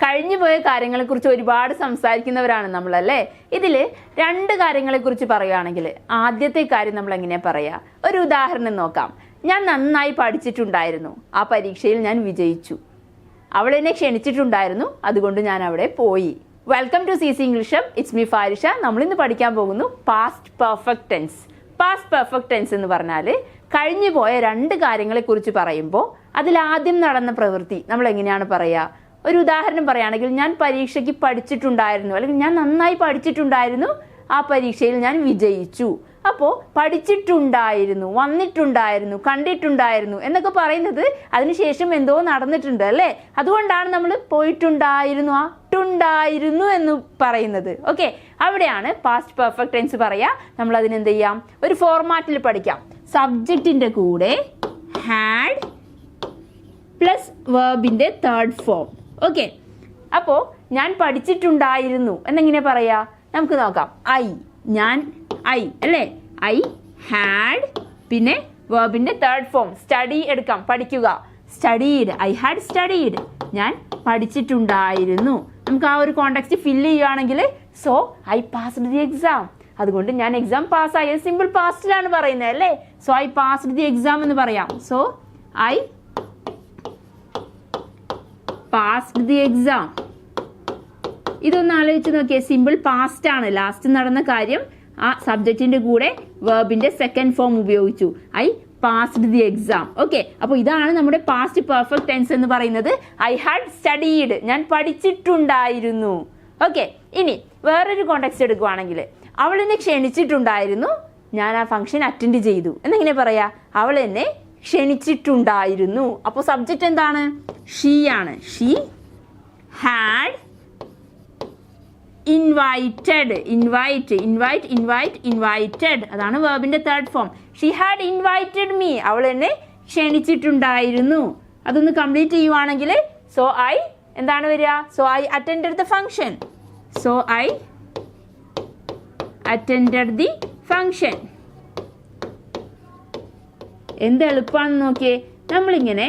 കഴിഞ്ഞുപോയ കാര്യങ്ങളെക്കുറിച്ച് ഒരുപാട് സംസാരിക്കുന്നവരാണ് നമ്മളല്ലേ. ഇതിൽ രണ്ട് കാര്യങ്ങളെക്കുറിച്ച് പറയുകയാണെങ്കിൽ ആദ്യത്തെ കാര്യം നമ്മൾ എങ്ങനെയാ പറയുക? ഒരു ഉദാഹരണം നോക്കാം. ഞാൻ നന്നായി പഠിച്ചിട്ടുണ്ടായിരുന്നു, ആ പരീക്ഷയിൽ ഞാൻ വിജയിച്ചു. അവൾ എന്നെ ക്ഷണിച്ചിട്ടുണ്ടായിരുന്നു, അതുകൊണ്ട് ഞാൻ അവിടെ പോയി. Welcome to CC English. It's me Farisha. നമ്മളിന്ന് പഠിക്കാൻ പോകുന്നു past perfect tense. Past perfect tense എന്ന് പറഞ്ഞാൽ കഴിഞ്ഞു പോയ രണ്ട് കാര്യങ്ങളെക്കുറിച്ച് പറയുമ്പോൾ അതിലാദ്യം നടന്ന പ്രവൃത്തി നമ്മൾ എങ്ങനെയാണ് പറയുക? ഒരു ഉദാഹരണം പറയുകയാണെങ്കിൽ, ഞാൻ പരീക്ഷയ്ക്ക് പഠിച്ചിട്ടുണ്ടായിരുന്നു, അല്ലെങ്കിൽ ഞാൻ നന്നായി പഠിച്ചിട്ടുണ്ടായിരുന്നു, ആ പരീക്ഷയിൽ ഞാൻ വിജയിച്ചു. അപ്പോൾ പഠിച്ചിട്ടുണ്ടായിരുന്നു, വന്നിട്ടുണ്ടായിരുന്നു, കണ്ടിട്ടുണ്ടായിരുന്നു എന്നൊക്കെ പറയുന്നത് അതിനുശേഷം എന്തോ നടന്നിട്ടുണ്ട് അല്ലേ. അതുകൊണ്ടാണ് നമ്മൾ പോയിട്ടുണ്ടായിരുന്നു, ട്ടുണ്ടായിരുന്നു എന്ന് പറയുന്നത്. ഓക്കെ, അവിടെയാണ് പാസ്റ്റ് പെർഫെക്റ്റ് ടെൻസ് പറയുക. നമ്മൾ അതിനെന്ത് ചെയ്യാം? ഒരു ഫോർമാറ്റിൽ പഠിക്കാം. സബ്ജക്റ്റിൻ്റെ കൂടെ ഹാഡ് പ്ലസ് വെർബിൻ്റെ തേർഡ് ഫോം. ഓക്കെ, അപ്പോൾ ഞാൻ പഠിച്ചിട്ടുണ്ടായിരുന്നു എന്നെങ്ങനെ പറയാ? നമുക്ക് നോക്കാം. ഞാൻ അല്ലേ, ഐ ഹാഡ്, പിന്നെ വെർബിൻ്റെ തേർഡ് ഫോം സ്റ്റഡി എടുക്കാം, പഠിക്കുക. സ്റ്റഡീഡ്, ഐ ഹാഡ് സ്റ്റഡീഡ്, ഞാൻ പഠിച്ചിട്ടുണ്ടായിരുന്നു. നമുക്ക് ആ ഒരു കോണ്ടെക്സ്റ്റ് ഫില്ല് ചെയ്യുകയാണെങ്കിൽ so I passed the exam, അതുകൊണ്ട് ഞാൻ എക്സാം പാസ്സായി. സിമ്പിൾ പാസ്റ്റിലാണ് പറയുന്നത് അല്ലേ. So I passed the exam എന്ന് പറയാം. So I passed the exam. ഇതൊന്ന് ആലോചിച്ച് നോക്കിയേ, സിമ്പിൾ പാസ്റ്റ് ആണ്. ലാസ്റ്റ് നടന്ന കാര്യം ആ സബ്ജക്റ്റിന്റെ കൂടെ വെർബിന്റെ സെക്കൻഡ് ഫോം ഉപയോഗിച്ചു. I passed the exam. Okay, അപ്പോൾ ഇതാണ് നമ്മുടെ പാസ്റ്റ് പെർഫെക്റ്റ് ടെൻസ് എന്ന് പറയുന്നത്. ഐ ഹാഡ് സ്റ്റഡീഡ്, ഞാൻ പഠിച്ചിട്ടുണ്ടായിരുന്നു. ഓക്കെ, ഇനി വേറൊരു കോണ്ടെക്സ്റ്റ് എടുക്കുവാണെങ്കിൽ, അവൾ എന്നെ ക്ഷണിച്ചിട്ടുണ്ടായിരുന്നു, ഞാൻ ആ ഫംഗ്ഷൻ അറ്റൻഡ് ചെയ്തു എന്നെങ്ങനെ പറയാ? അവൾ എന്നെ ക്ഷണിച്ചിട്ടുണ്ടായിരുന്നു. അപ്പോൾ സബ്ജക്റ്റ് എന്താണ്? ഷീ ആണ്. She had invited. ഇൻവൈറ്റഡ് അതാണ് വെർബിന്റെ third form. She had invited me, അവൾ എന്നെ ക്ഷണിച്ചിട്ടുണ്ടായിരുന്നു. അതൊന്ന് കംപ്ലീറ്റ് ചെയ്യുവാണെങ്കിൽ സോ ഐ എന്താണ് വരിക? So I attended the function. So I attended the function. എന്ത് എളുപ്പമാണെന്ന് നോക്കിയേ. നമ്മളിങ്ങനെ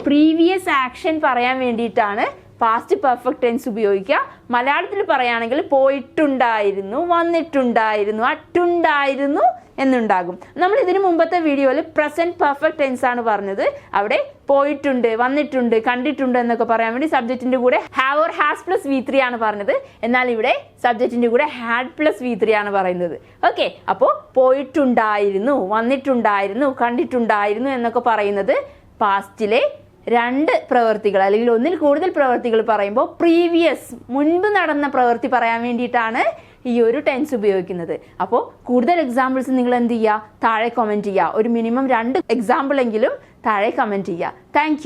പ്രീവിയസ് ആക്ഷൻ പറയാൻ വേണ്ടിയിട്ടാണ് പാസ്റ്റ് പെർഫെക്റ്റ് ടെൻസ് ഉപയോഗിക്കുക. മലയാളത്തിൽ പറയുകയാണെങ്കിൽ പോയിട്ടുണ്ടായിരുന്നു, വന്നിട്ടുണ്ടായിരുന്നു, അറ്റുണ്ടായിരുന്നു എന്നുണ്ടാകും. നമ്മൾ ഇതിനു മുമ്പത്തെ വീഡിയോയിൽ പ്രസന്റ് പെർഫെക്റ്റ് ടെൻസ് ആണ് പറഞ്ഞത്. അവിടെ പോയിട്ടുണ്ട്, വന്നിട്ടുണ്ട്, കണ്ടിട്ടുണ്ട് എന്നൊക്കെ പറയാൻ വേണ്ടി സബ്ജക്റ്റിന്റെ കൂടെ have or has plus V3 ആണ് പറഞ്ഞത്. എന്നാൽ ഇവിടെ സബ്ജക്റ്റിന്റെ കൂടെ ഹാഡ് പ്ലസ് V3 ആണ് പറയുന്നത്. ഓക്കെ, അപ്പോൾ പോയിട്ടുണ്ടായിരുന്നു, വന്നിട്ടുണ്ടായിരുന്നു, കണ്ടിട്ടുണ്ടായിരുന്നു എന്നൊക്കെ പറയുന്നത് പാസ്റ്റിലെ രണ്ട് പ്രവൃത്തികൾ അല്ലെങ്കിൽ ഒന്നിൽ കൂടുതൽ പ്രവൃത്തികൾ പറയുമ്പോൾ പ്രീവിയസ് മുൻപ് നടന്ന പ്രവൃത്തി പറയാൻ വേണ്ടിയിട്ടാണ് ഈ ഒരു ടെൻസ് ഉപയോഗിക്കുന്നത്. അപ്പോൾ കൂടുതൽ എക്സാമ്പിൾസ് നിങ്ങൾ എന്ത് ചെയ്യുക? താഴെ കമൻറ്റ് ചെയ്യുക. ഒരു മിനിമം 2 എക്സാമ്പിൾ എങ്കിലും താഴെ കമൻറ്റ് ചെയ്യുക. താങ്ക്